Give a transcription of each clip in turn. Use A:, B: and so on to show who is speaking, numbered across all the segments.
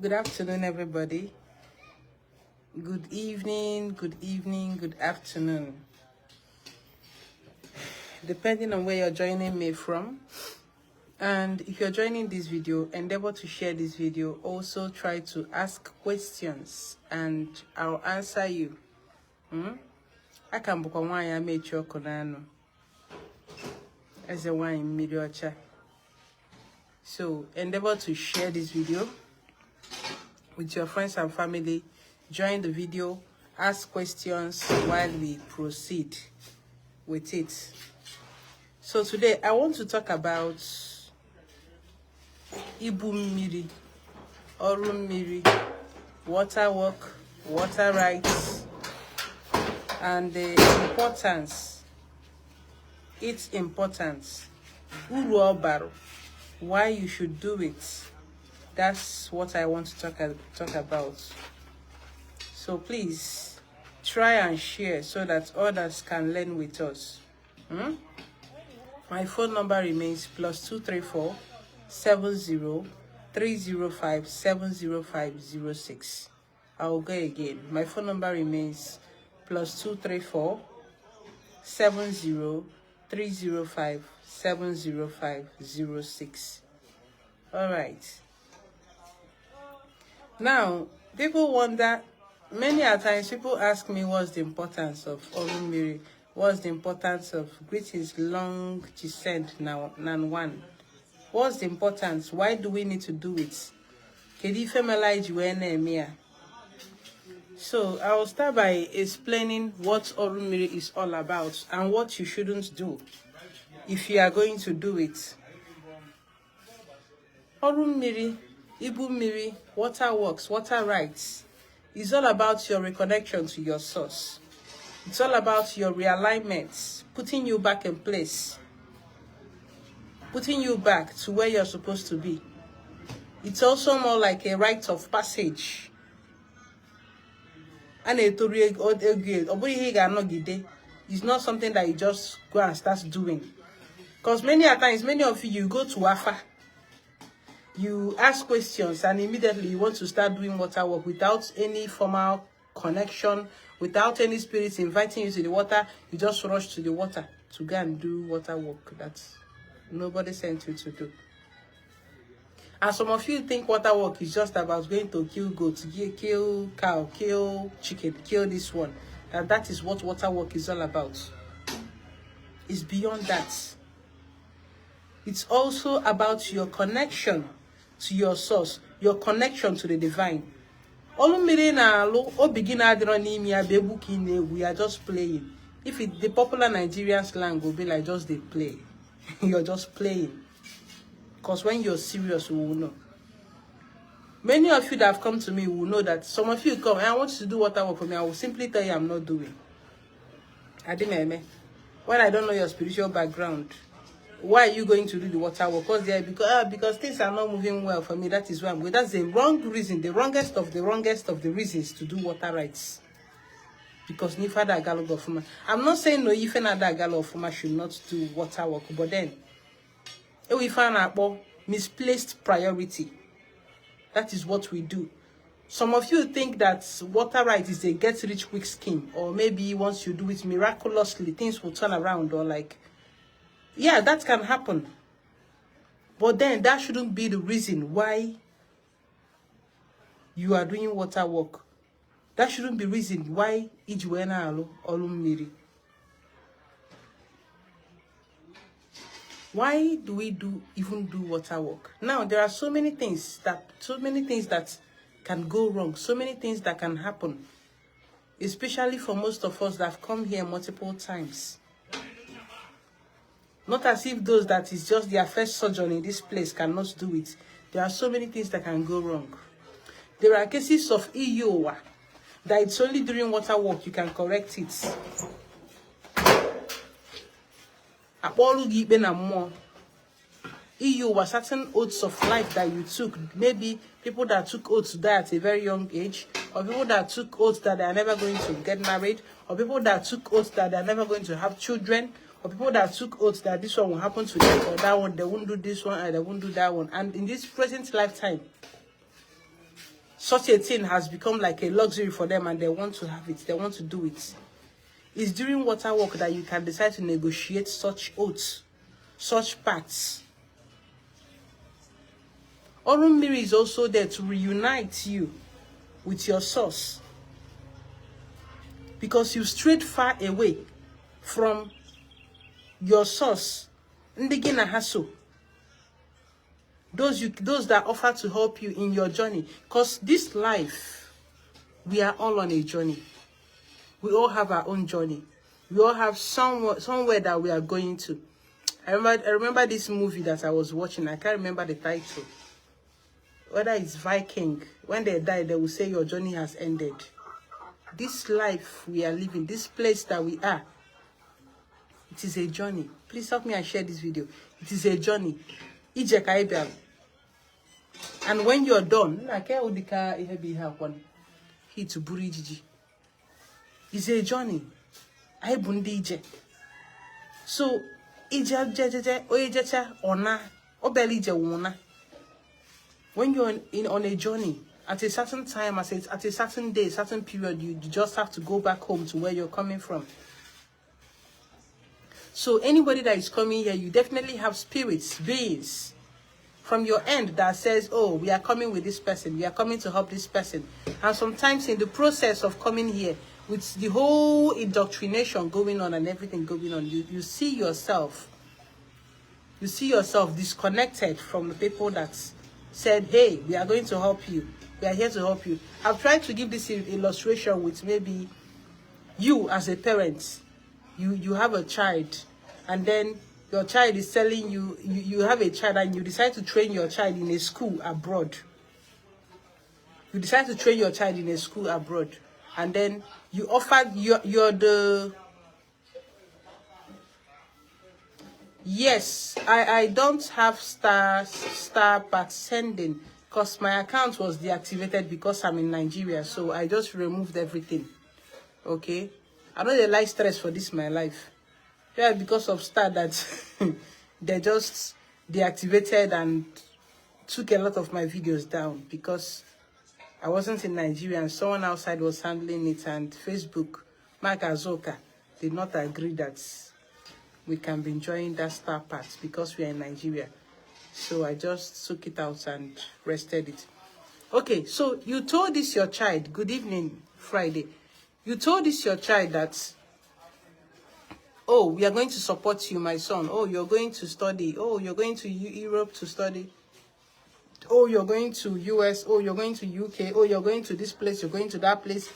A: Good afternoon, everybody. Good evening, good afternoon. Depending on where you're joining me from. And if you're joining this video, endeavor to share this video. Also try to ask questions and I'll answer you. I can book on why I made your konano as a wine mmiri. So endeavor to share this video with your friends and family. Join the video, ask questions while we proceed with it. So today I want to talk about mmiri, mmiri, water work, water rites, and the importance, its importance, why you should do it. That's what I want to talk about. So please try and share so that others can learn with us. My phone number remains +234 70 305 70506. I'll go again. My phone number remains +234 70 305 70506. All right. Now, people wonder, many a times people ask me what's the importance of mmiri, what's the importance of greetings long descent now nan one. What's the importance? Why do we need to do it? So I will start by explaining what mmiri is all about and what you shouldn't do if you are going to do it. Mmiri, mmiri, water works, water rites, is all about your reconnection to your source. It's all about your realignment, putting you back in place, putting you back to where you're supposed to be. It's also more like a rite of passage. It's not something that you just go and start doing. Because many of you go to Afa, you ask questions and immediately you want to start doing water work without any formal connection, without any spirits inviting you to the water. You just rush to the water to go and do water work that nobody sent you to do. And some of you think water work is just about going to kill goats, kill cow, kill chicken, kill this one. And that is what water work is all about. It's beyond that. It's also about your connection to your source, your connection to the divine. We are just playing. If the popular Nigerian slang will be like just they play. You're just playing. Because when you're serious, we will know. Many of you that have come to me will know that some of you come and I want you to do water work for me. I will simply tell you I'm not doing. When I don't know your spiritual background, why are you going to do the water work? Because things are not moving well for me. That is why I'm going. That's the wrong reason, the wrongest of the reasons to do water rights. Because I'm not saying no, if another galo of should not do water work, but then we find out misplaced priority. That is what we do. Some of you think that water right is a get rich quick scheme, or maybe once you do it miraculously, things will turn around, or like, yeah, that can happen. But then that shouldn't be the reason why you are doing water work. That shouldn't be the reason why mmiri. Why do we even do water work? Now there are so many things that can go wrong, so many things that can happen, especially for most of us that have come here multiple times. Not as if those that is just their first sojourn in this place cannot do it. There are so many things that can go wrong. There are cases of EUA that it's only during water work you can correct it. EU were certain oaths of life that you took. Maybe people that took oaths to die at a very young age, or people that took oaths that they are never going to get married, or people that took oaths that they are never going to have children, or people that took oaths that this one will happen to them, or that one, they won't do this one, and they won't do that one. And in this present lifetime, such a thing has become like a luxury for them and they want to have it, they want to do it. It's during water work that you can decide to negotiate such oaths, such pacts. Mmiri is also there to reunite you with your source. Because you strayed far away from your source. Ndigina haso. Those that offer to help you in your journey. Because this life, we are all on a journey. We all have our own journey. We all have somewhere that we are going to. I remember this movie that I was watching. I can't remember the title. Whether it's Viking. When they die, they will say your journey has ended. This life we are living, this place that we are, it is a journey. Please help me and share this video. It is a journey. And when you're done, it's a journey. So, when you're on a journey, at a certain time, at a certain day, certain period, you just have to go back home to where you're coming from. So anybody that is coming here, you definitely have spirits, beings from your end that says, oh, we are coming with this person. We are coming to help this person. And sometimes in the process of coming here, with the whole indoctrination going on and everything going on, you see yourself disconnected from the people that said, hey, we are going to help you. We are here to help you. I've tried to give this illustration with maybe you as a parent. You have a child, and then your child is telling you, you have a child and you decide to train your child in a school abroad. You decide to train your child in a school abroad. And then you offered, you're the... Yes, I don't have star pack sending because my account was deactivated because I'm in Nigeria. So I just removed everything. Okay? I know they like stress for this my life. Yeah, because of star that they just deactivated and took a lot of my videos down because I wasn't in Nigeria and someone outside was handling it, and Facebook, Mark Azoka, did not agree that we can be enjoying that star part because we are in Nigeria. So I just took it out and rested it. Okay, so you told this your child, good evening, Friday. You told this your child that, oh, we are going to support you, my son. Oh, you're going to study. Oh, you're going to Europe to study. Oh, you're going to US. Oh, you're going to UK. Oh, you're going to this place. You're going to that place.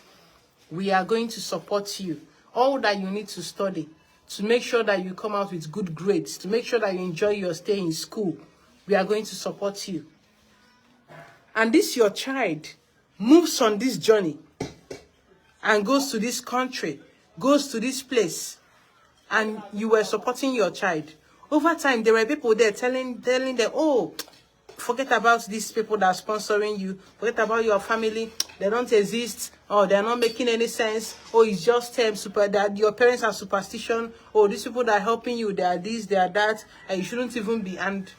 A: We are going to support you. All that you need to study, to make sure that you come out with good grades, to make sure that you enjoy your stay in school, we are going to support you. And this your child moves on this journey and goes to this country, goes to this place, and you were supporting your child. Over time, there were people there telling them, oh, forget about these people that are sponsoring you, forget about your family, they don't exist, or they're not making any sense, or it's just that your parents are superstition, or these people that are helping you, they are this, they are that, and you shouldn't even be. And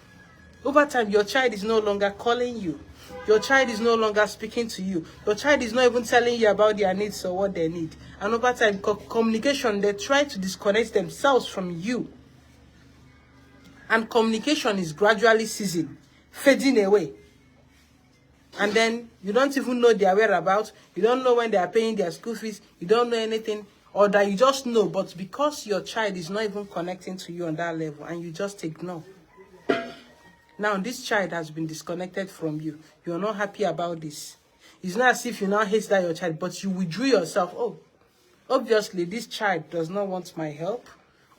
A: over time, your child is no longer calling you. Your child is no longer speaking to you. Your child is not even telling you about their needs or what they need. And over time, communication, they try to disconnect themselves from you. And communication is gradually ceasing, fading away. And then you don't even know their whereabouts. You don't know when they are paying their school fees. You don't know anything. Or that you just know, but because your child is not even connecting to you on that level, and you just ignore. Now, this child has been disconnected from you. You're not happy about this. It's not as if you now hate that your child, but you withdrew yourself. Oh, obviously, this child does not want my help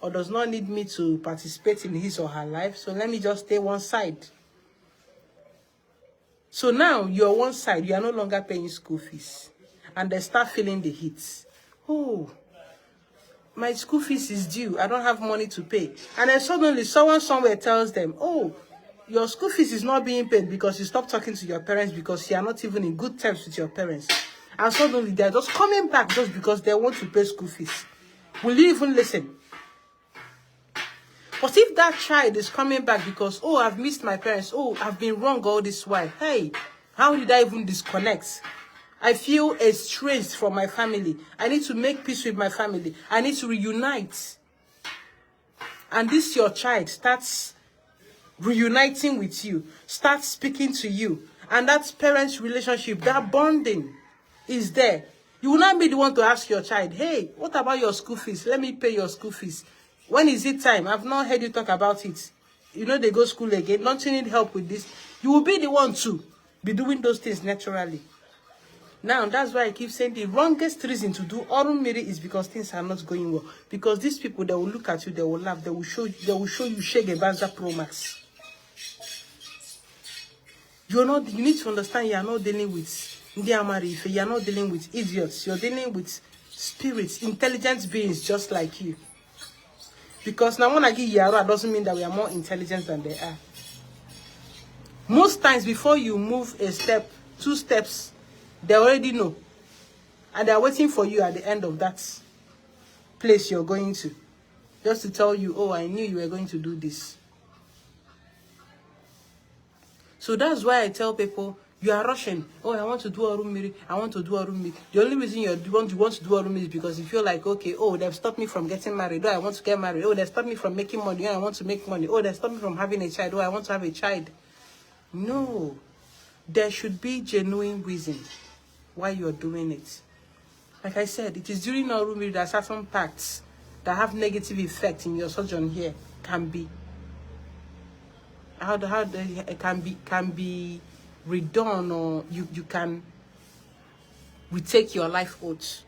A: or does not need me to participate in his or her life. So let me just stay one side. So now you're one side. You are no longer paying school fees. And they start feeling the heat. Oh, my school fees is due. I don't have money to pay. And then suddenly someone somewhere tells them, oh, your school fees is not being paid because you stopped talking to your parents because you are not even in good terms with your parents. And suddenly they're just coming back just because they want to pay school fees. Will you even listen? But if that child is coming back because, oh, I've missed my parents. Oh, I've been wrong all this while. Hey, How did I even disconnect? I feel estranged from my family. I need to make peace with my family. I need to reunite. And this your child starts reuniting with you, starts speaking to you. And that parents' relationship, that bonding is there. You will not be the one to ask your child, hey, what about your school fees? Let me pay your school fees. When is it time? I've not heard you talk about it. You know they go school again. Don't you need help with this? You will be the one to be doing those things naturally. Now, that's why I keep saying the wrongest reason to do mmiri is because things are not going well. Because these people, they will look at you, they will laugh, they will show you Shege Banza Pro Max. You need to understand you are not dealing with Ndiamari. You are not dealing with idiots. You're dealing with spirits, intelligent beings just like you. Because now when I give Yara doesn't mean that we are more intelligent than they are. Most times before you move a step, 2 steps, they already know. And they're waiting for you at the end of that place you're going to. Just to tell you, oh, I knew you were going to do this. So that's why I tell people, you are rushing. Oh, I want to do mmiri. I want to do mmiri. The only reason you want to do mmiri is because you feel like, okay, oh, they've stopped me from getting married. Oh, I want to get married. Oh, they've stopped me from making money. Oh, I want to make money. Oh, they've stopped me from having a child. Oh, I want to have a child. No. There should be genuine reason why you're doing it. Like I said, it is during mmiri that certain parts that have negative effect in your sojourn here can be it can be redone, or you can retake your life oath,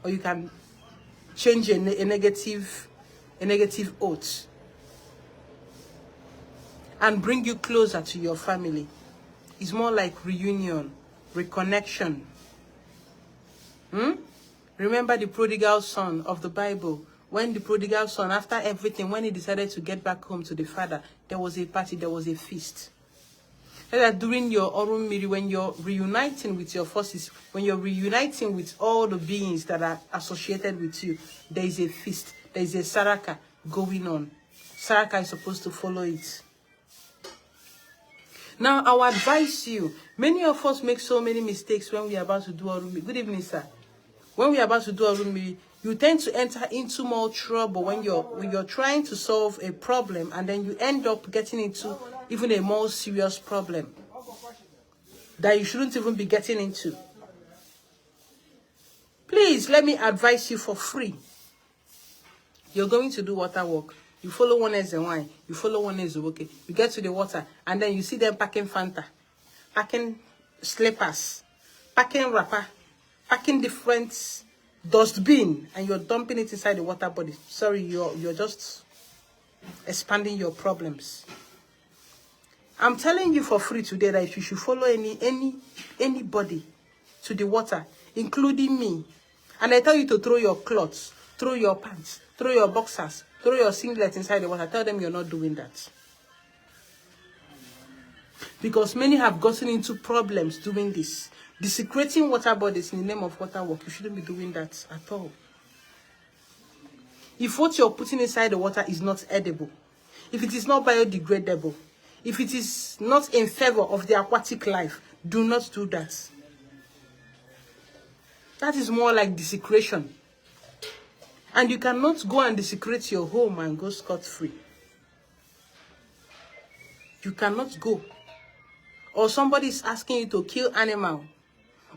A: or you can change a negative oath and bring you closer to your family. It's more like reunion, reconnection. Remember the prodigal son of the Bible. When the prodigal son, after everything, when he decided to get back home to the father, there was a party, there was a feast. That during your mmiri, when you're reuniting with your forces, when you're reuniting with all the beings that are associated with you, there is a feast, there is a saraka going on. Saraka is supposed to follow it. Now, I will advise you, many of us make so many mistakes when we are about to do mmiri. Good evening, sir. When we are about to do mmiri, you tend to enter into more trouble when you're trying to solve a problem, and then you end up getting into even a more serious problem that you shouldn't even be getting into. Please, let me advise you for free. You're going to do water work. You follow one as a wine. You follow one as a okay. You get to the water, and then you see them packing Fanta, packing slippers, packing wrapper, packing different dustbin, and you're dumping it inside the water body. Sorry, you're just expanding your problems. I'm telling you for free today that if you should follow anybody to the water, including me, and I tell you to throw your clothes, throw your pants, throw your boxers, throw your singlet inside the water, tell them you're not doing that. Because many have gotten into problems doing this. Desecrating water bodies in the name of water work. You shouldn't be doing that at all. If what you're putting inside the water is not edible, if it is not biodegradable, if it is not in favor of the aquatic life, do not do that. That is more like desecration. And you cannot go and desecrate your home and go scot-free. You cannot go. Or somebody is asking you to kill animal,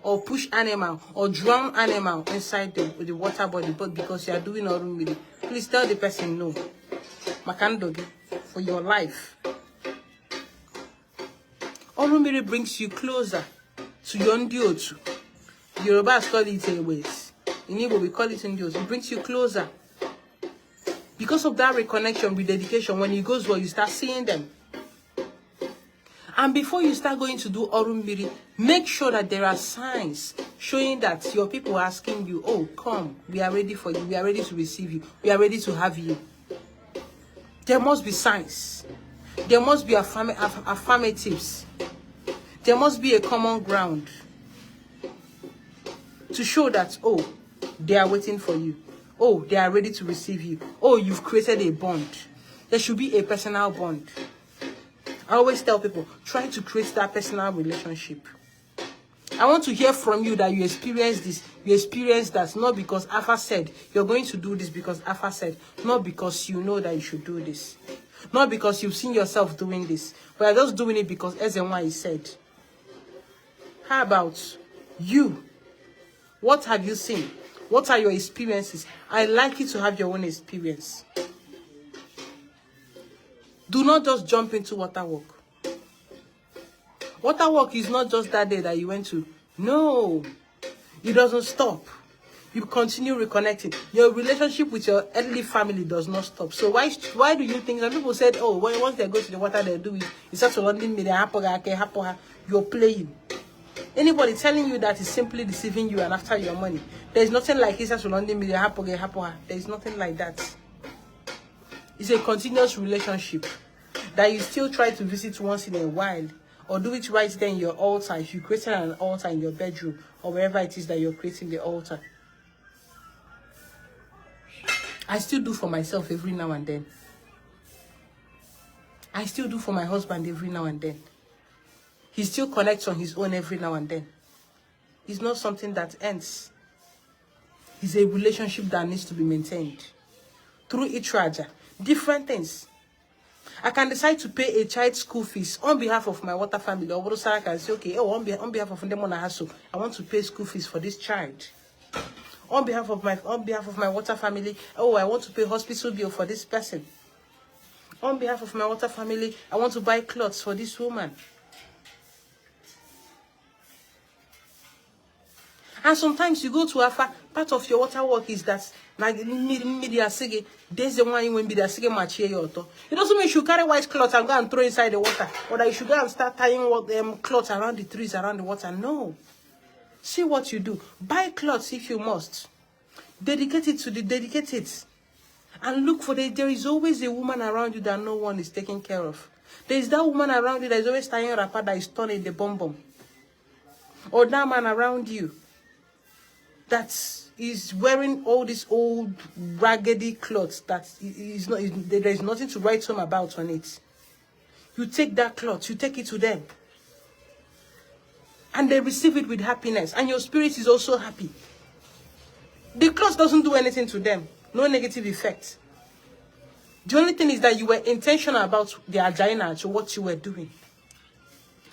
A: or push animal, or drown animal inside the water body, but because you are doing mmiri, please tell the person no. Makandogi, for your life. Mmiri brings you closer to your ndiotu. Yorubas call it a ways. In Igbo we call it ndiotu. It brings you closer. Because of that reconnection with dedication, when it goes well, you start seeing them. And before you start going to do mmiri, make sure that there are signs showing that your people are asking you, oh, come, we are ready for you. We are ready to receive you. We are ready to have you. There must be signs. There must be affirmatives. There must be a common ground to show that, oh, they are waiting for you. Oh, they are ready to receive you. Oh, you've created a bond. There should be a personal bond. I always tell people, try to create that personal relationship. I want to hear from you that you experience this, you experience that, not because Alpha said you're going to do this because Alpha said, not because you know that you should do this, not because you've seen yourself doing this, but you're just doing it because SNY said. How about you? What have you seen? What are your experiences? I'd like you to have your own experience. Do not just jump into water walk. Water walk is not just that day that you went to. No, it doesn't stop. You continue reconnecting. Your relationship with your earthly family does not stop. So why do you think some people said, oh, once they go to the water, they do it. It's such a London media. You're playing. Anybody telling you that is simply deceiving you and after your money. There's nothing like it's such a London media. There's nothing like that. It's a continuous relationship that you still try to visit once in a while, or do it right there in your altar. If you created an altar in your bedroom or wherever it is that you're creating the altar. I still do for myself every now and then. I still do for my husband every now and then. He still connects on his own every now and then. It's not something that ends. It's a relationship that needs to be maintained. Through each raja, different things. I can decide to pay a child's school fees on behalf of my water family. Or I can say, okay, on behalf of Ndemona Hasso, I want to pay school fees for this child. On behalf of my water family, oh, I want to pay hospital bill for this person. On behalf of my water family, I want to buy clothes for this woman. And sometimes you go to Afa, part of your water work is that like mmiri there's the one you when be the match here. It doesn't mean you should carry white cloth and go and throw inside the water, or that you should go and start tying cloth around the trees around the water. No. See what you do. Buy clothes if you must. Dedicate it. And look for there is always a woman around you that no one is taking care of. There is that woman around you that is always tying a wrapper that is turning the bomb. Or that man around you that is wearing all these old raggedy clothes that is not, there is nothing to write home about on it. You take that cloth, you take it to them. And they receive it with happiness. And your spirit is also happy. The cloth doesn't do anything to them. No negative effect. The only thing is that you were intentional about the agina to what you were doing.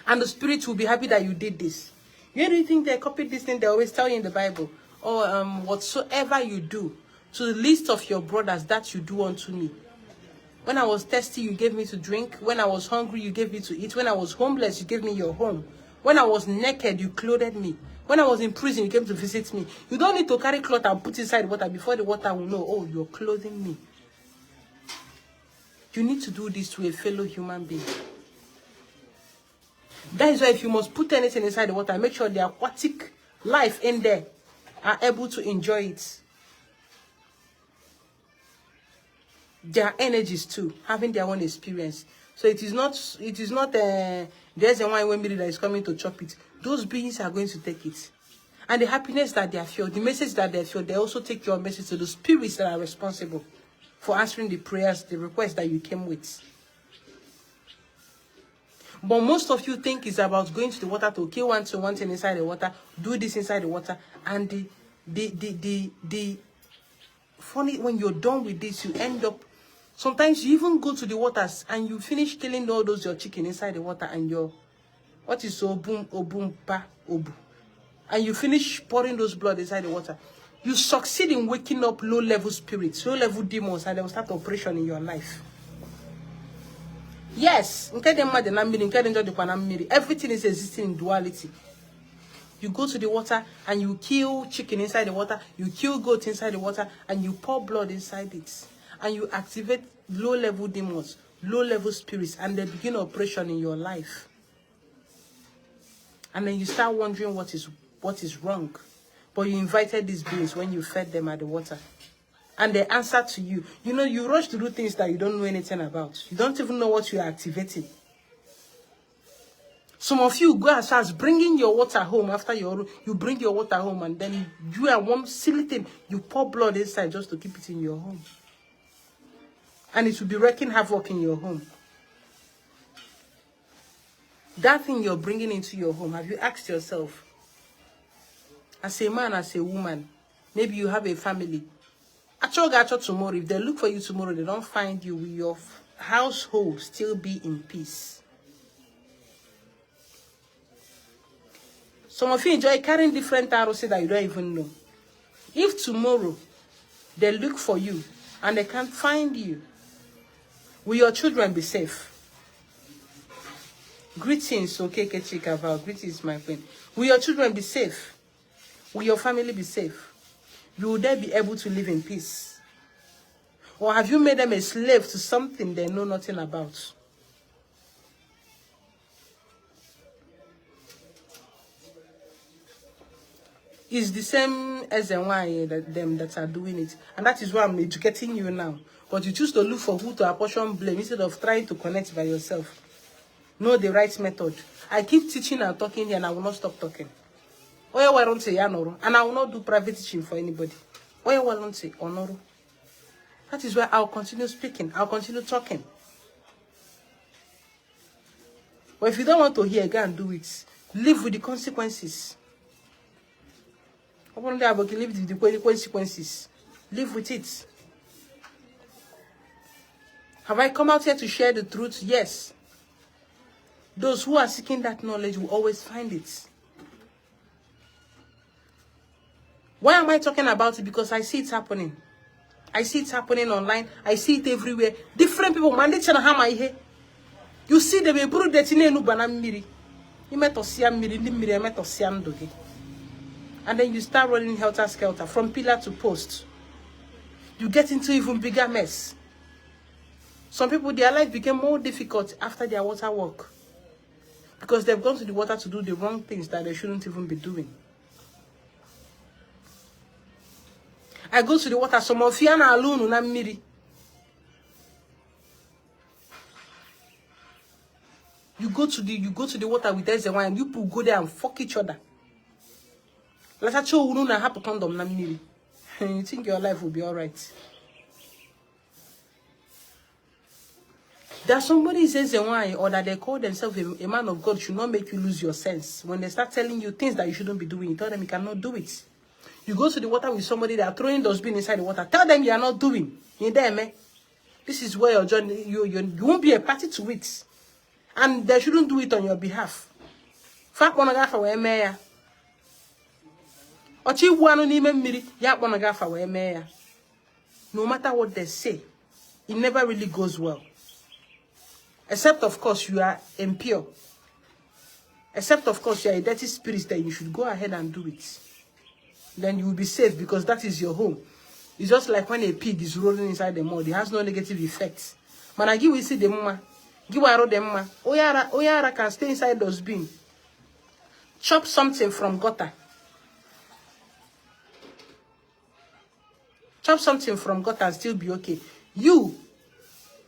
A: And the spirit will be happy that you did this. Where do you think they copied this thing? They always tell you in the Bible. Or whatsoever you do to the least of your brothers, that you do unto me. When I was thirsty, you gave me to drink. When I was hungry, you gave me to eat. When I was homeless, you gave me your home. When I was naked, you clothed me. When I was in prison, you came to visit me. You don't need to carry cloth and put inside water before the water will know, oh, you're clothing me. You need to do this to a fellow human being. That is why if you must put anything inside the water, make sure the aquatic life in there are able to enjoy it. Their energies too, having their own experience. So it is not there's a one that is coming to chop it. Those beings are going to take it. And the happiness that they feel, the message that they feel, they also take your message to the spirits that are responsible for answering the prayers, the requests that you came with. But most of you think it's about going to the water to kill one thing inside the water, do this inside the water, and the funny, when you're done with this, you end up, sometimes you even go to the waters and you finish killing all those your chicken inside the water and your, what is obum pa obu, and you finish pouring those blood inside the water. You succeed in waking up low-level spirits, low-level demons, and they will start operation in your life. Yes, everything is existing in duality. You go to the water and you kill chicken inside the water, you kill goat inside the water, and you pour blood inside it. And you activate low-level demons, low-level spirits, and they begin operation in your life. And then you start wondering what is wrong. But you invited these beings when you fed them at the water. And they answer to you. You know, you rush to do things that you don't know anything about. You don't even know what you are activating. Some of you go as far as bringing your water home after you bring your water home, and then you are one silly thing. You pour blood inside just to keep it in your home. And it will be wreaking havoc in your home. That thing you're bringing into your home, have you asked yourself, as a man, as a woman, maybe you have a family. Acho tomorrow, if they look for you tomorrow, they don't find you, will your household still be in peace? Some of you enjoy carrying different arrows that you don't even know. If tomorrow they look for you and they can't find you, will your children be safe? Greetings, okay, Kechika, greetings, my friend. Will your children be safe? Will your family be safe? Will they be able to live in peace? Or have you made them a slave to something they know nothing about? It's the same as and why them that are doing it. And that is why I'm educating you now. But you choose to look for who to apportion blame instead of trying to connect by yourself. Know the right method. I keep teaching and talking here and I will not stop talking. And I will not do private teaching for anybody. That is why I'll continue speaking. I'll continue talking. But if you don't want to hear, go and do it. Live with the consequences. Live with the consequences. Live with it. Have I come out here to share the truth? Yes. Those who are seeking that knowledge will always find it. Why am I talking about it? Because I see it happening. I see it happening online. I see it everywhere. Different people mandate to have my hair. You see them improve the tine bana mmiri. You met to see mmiri met to see doge. And then you start running helter skelter from pillar to post. You get into even bigger mess. Some people, their life became more difficult after their water walk. Because they've gone to the water to do the wrong things that they shouldn't even be doing. I go to the water, some of you are alone na mmiri. You go to the water with Ezewine and you people go there and fuck each other. Let's show you na have condom na mmiri. You think your life will be alright. That somebody says why or that they call themselves a man of God should not make you lose your sense. When they start telling you things that you shouldn't be doing, you tell them you cannot do it. You go to the water with somebody that are throwing dustbin inside the water. Tell them you are not doing. In there, man. This is where your journey, you won't be a party to it. And they shouldn't do it on your behalf. Fact one agafa we meya. Ochi wano ni mmiri ya one agafa we meya. No matter what they say, it never really goes well. Except, of course, you are impure. Except, of course, you are a dirty spirit, then you should go ahead and do it. Then you will be safe because that is your home. It's just like when a pig is rolling inside the mud. It has no negative effects. Man, I give you see the mama. Give her the mama. Oyara can stay inside those bins. Chop something from gutter. Chop something from gutter and still be okay. You,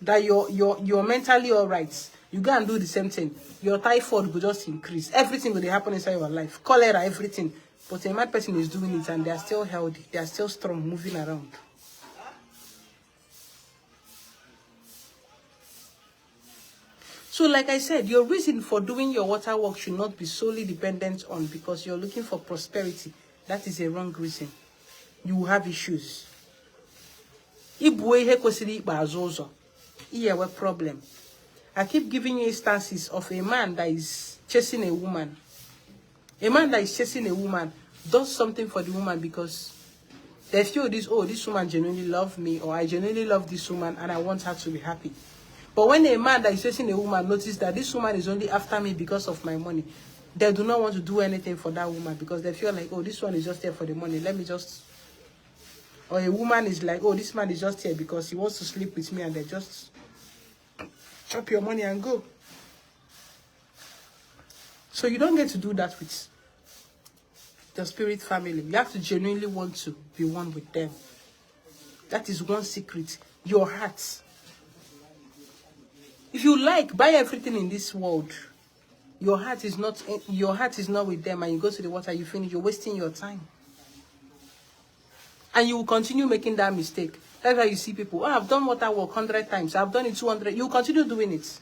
A: that you're mentally alright. You go and do the same thing. Your typhoid will just increase. Everything will happen inside your life. Cholera, everything. But a mad person is doing it and they are still healthy. They are still strong, moving around. So like I said, your reason for doing your water work should not be solely dependent on because you're looking for prosperity. That is a wrong reason. You will have issues. Problem. I keep giving you instances of a man that is chasing a woman. A man that is chasing a woman does something for the woman because they feel this, oh, this woman genuinely loves me, or I genuinely love this woman and I want her to be happy. But when a man that is chasing a woman notices that this woman is only after me because of my money, they do not want to do anything for that woman because they feel like, oh, this one is just there for the money. Let me just... Or a woman is like, oh, this man is just here because he wants to sleep with me, and they just chop your money and go. So you don't get to do that with the spirit family. You have to genuinely want to be one with them. That is one secret. Your heart. If you like, buy everything in this world. Your heart is not with them, and you go to the water, you finish, you're wasting your time. And you will continue making that mistake. That's why you see people, oh, I've done water work 100 times. I've done it 200. You continue doing it.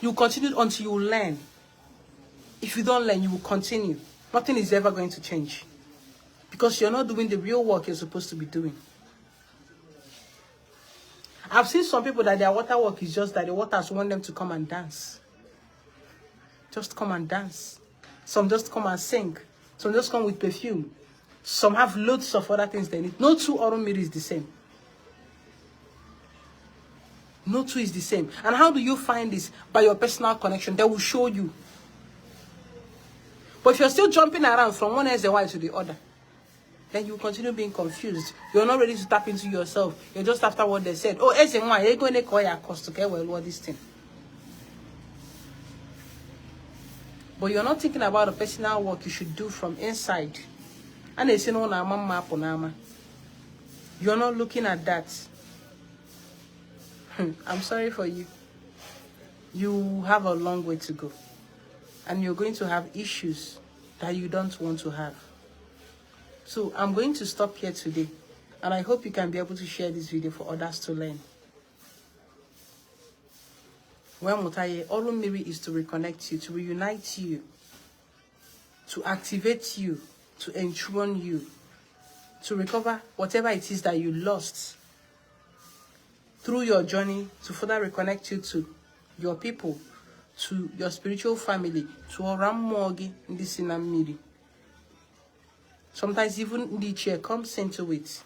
A: You continue until you learn. If you don't learn, you will continue. Nothing is ever going to change. Because you're not doing the real work you're supposed to be doing. I've seen some people that their water work is just that the waters want them to come and dance. Just come and dance. Some just come and sing. Some just come with perfume. Some have loads of other things they need. No two mmiri is the same. No two is the same. And how do you find this? By your personal connection. They will show you. But if you're still jumping around from one SY to the other, then you continue being confused. You're not ready to tap into yourself. You're just after what they said. Oh, SY, you're going to call your cost to get well, what this thing. But you're not thinking about the personal work you should do from inside. And they say, no, you're not looking at that. I'm sorry for you. You have a long way to go. And you're going to have issues that you don't want to have. So I'm going to stop here today. And I hope you can be able to share this video for others to learn. mmiri is to reconnect you, to reunite you, to activate you, to enthrone you, to recover whatever it is that you lost through your journey, to further reconnect you to your people, to your spiritual family, to Oramogi in this mmiri. Sometimes even the chair comes into it.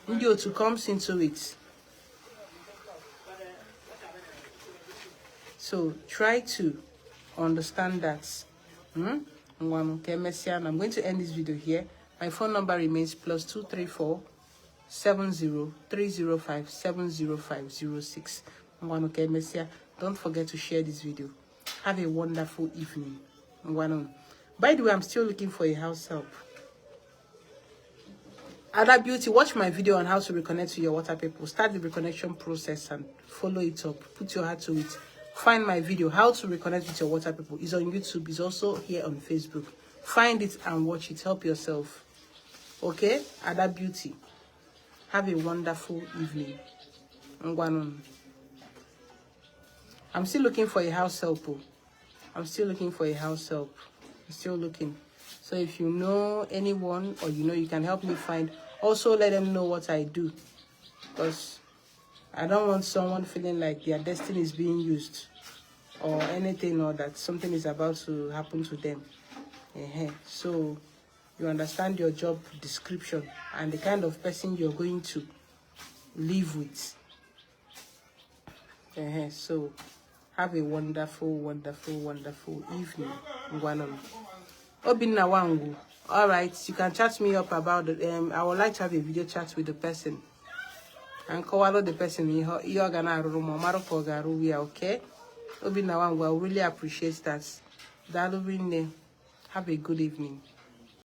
A: Ndiotu comes into it. So try to understand that. I'm going to end this video here. My phone number remains +234 70 305 70506. Don't forget to share this video. Have a wonderful evening. By the way, I'm still looking for a house help. Other beauty, watch my video on how to reconnect to your water people. Start the reconnection process and follow it up. Put your heart to it. Find my video, how to reconnect with your water people. It's on YouTube. It's also here on Facebook. Find it and watch it. Help yourself. Okay? Other beauty. Have a wonderful evening. I'm still looking for a house help. I'm still looking for a house help. I'm still looking. So if you know anyone or you can help me find, also let them know what I do. Because I don't want someone feeling like their destiny is being used or anything, or that something is about to happen to them. So you understand your job description and the kind of person you're going to live with. So have a wonderful, wonderful, wonderful evening. Obinna Wangu. Alright, you can chat me up about it. I would like to have a video chat with the person. And call the person you're gonna room or okay? Obinna Wangu, I really appreciate that. That'll be have a good evening.